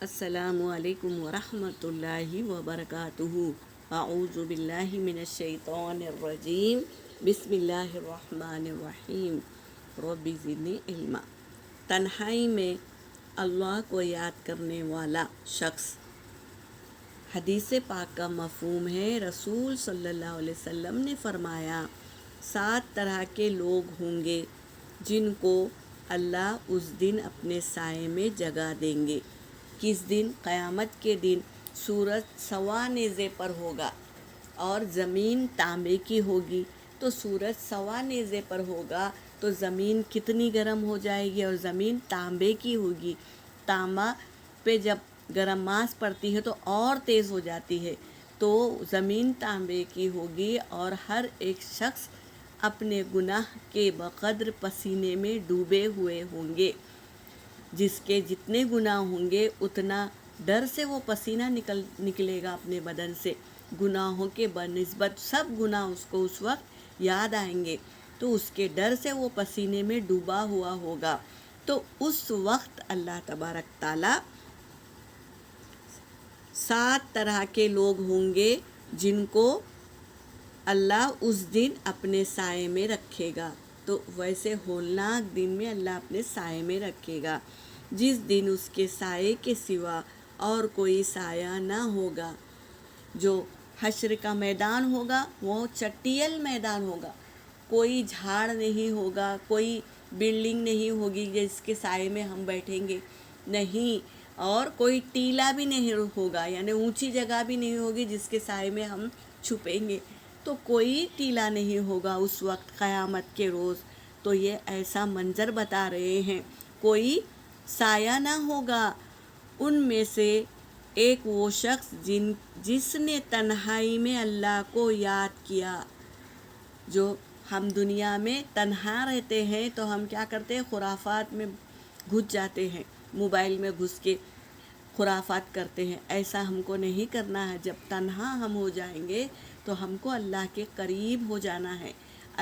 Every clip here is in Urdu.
السلام علیکم ورحمۃ اللہ وبرکاتہ۔ اعوذ باللہ من الشیطان الرجیم، بسم اللہ الرحمن الرحیم۔ رب زدنی علما۔ تنہائی میں اللہ کو یاد کرنے والا شخص۔ حدیث پاک کا مفہوم ہے، رسول صلی اللہ علیہ وسلم نے فرمایا 7 طرح کے لوگ ہوں گے جن کو اللہ اس دن اپنے سائے میں جگہ دیں گے۔ کس دن؟ قیامت کے دن سورج سوا نیزے پر ہوگا اور زمین تانبے کی ہوگی۔ تو سورج سوا نیزے پر ہوگا تو زمین کتنی گرم ہو جائے گی، اور زمین تانبے کی ہوگی۔ تانبا پہ جب گرماس پڑتی ہے تو اور تیز ہو جاتی ہے۔ تو زمین تانبے کی ہوگی اور ہر ایک شخص اپنے گناہ کے بقدر پسینے میں ڈوبے ہوئے ہوں گے۔ جس کے جتنے گناہ ہوں گے اتنا ڈر سے وہ پسینہ نکلے گا اپنے بدن سے۔ گناہوں کے بنسبت سب گناہ اس کو اس وقت یاد آئیں گے، تو اس کے ڈر سے وہ پسینے میں ڈوبا ہوا ہوگا۔ تو اس وقت اللہ تبارک تعالیٰ 7 طرح کے لوگ ہوں گے جن کو اللہ اس دن اپنے سائے میں رکھے گا۔ تو ویسے ہولناک دن میں اللہ اپنے سائے میں رکھے گا، جس دن اس کے سائے کے سوا اور کوئی سایہ نہ ہوگا۔ جو حشر کا میدان ہوگا وہ چٹیل میدان ہوگا، کوئی جھاڑ نہیں ہوگا، کوئی بلڈنگ نہیں ہوگی جس کے سائے میں ہم بیٹھیں گے، نہیں، اور کوئی ٹیلا بھی نہیں ہوگا، یعنی اونچی جگہ بھی نہیں ہوگی جس کے سائے میں ہم چھپیں گے۔ تو کوئی ٹیلا نہیں ہوگا اس وقت قیامت کے روز۔ تو یہ ایسا منظر بتا رہے ہیں، کوئی سایہ نہ ہوگا۔ ان میں سے ایک وہ شخص جس نے تنہائی میں اللہ کو یاد کیا۔ جو ہم دنیا میں تنہا رہتے ہیں تو ہم کیا کرتے ہیں؟ خرافات میں گھس جاتے ہیں، موبائل میں گھس کے خرافات کرتے ہیں۔ ایسا ہم کو نہیں کرنا ہے۔ جب تنہا ہم ہو جائیں گے تو ہم کو اللہ کے قریب ہو جانا ہے،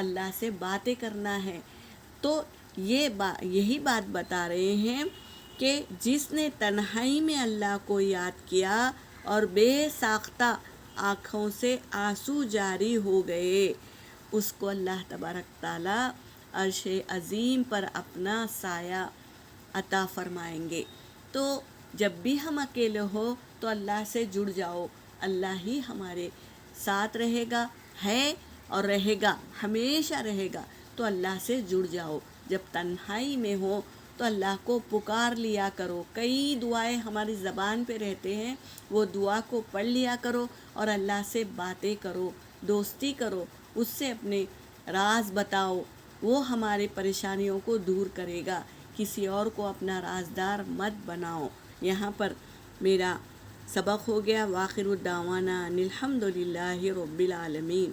اللہ سے باتیں کرنا ہے۔ تو یہی بات بتا رہے ہیں کہ جس نے تنہائی میں اللہ کو یاد کیا اور بے ساختہ آنکھوں سے آنسو جاری ہو گئے، اس کو اللہ تبارک تعالیٰ عرش عظیم پر اپنا سایہ عطا فرمائیں گے۔ تو جب بھی ہم اکیلے ہو تو اللہ سے جڑ جاؤ، اللہ ہی ہمارے ساتھ رہے گا، ہے اور رہے گا، ہمیشہ رہے گا۔ تو اللہ سے جڑ جاؤ۔ جب تنہائی میں ہو تو اللہ کو پکار لیا کرو۔ کئی دعائیں ہماری زبان پہ رہتے ہیں، وہ دعا کو پڑھ لیا کرو اور اللہ سے باتیں کرو، دوستی کرو، اس سے اپنے راز بتاؤ، وہ ہمارے پریشانیوں کو دور کرے گا۔ کسی اور کو اپنا رازدار مت بناؤ۔ یہاں پر میرا سبق ہو گیا۔ وآخر الدعوانا ان الحمد للہ رب العالمین۔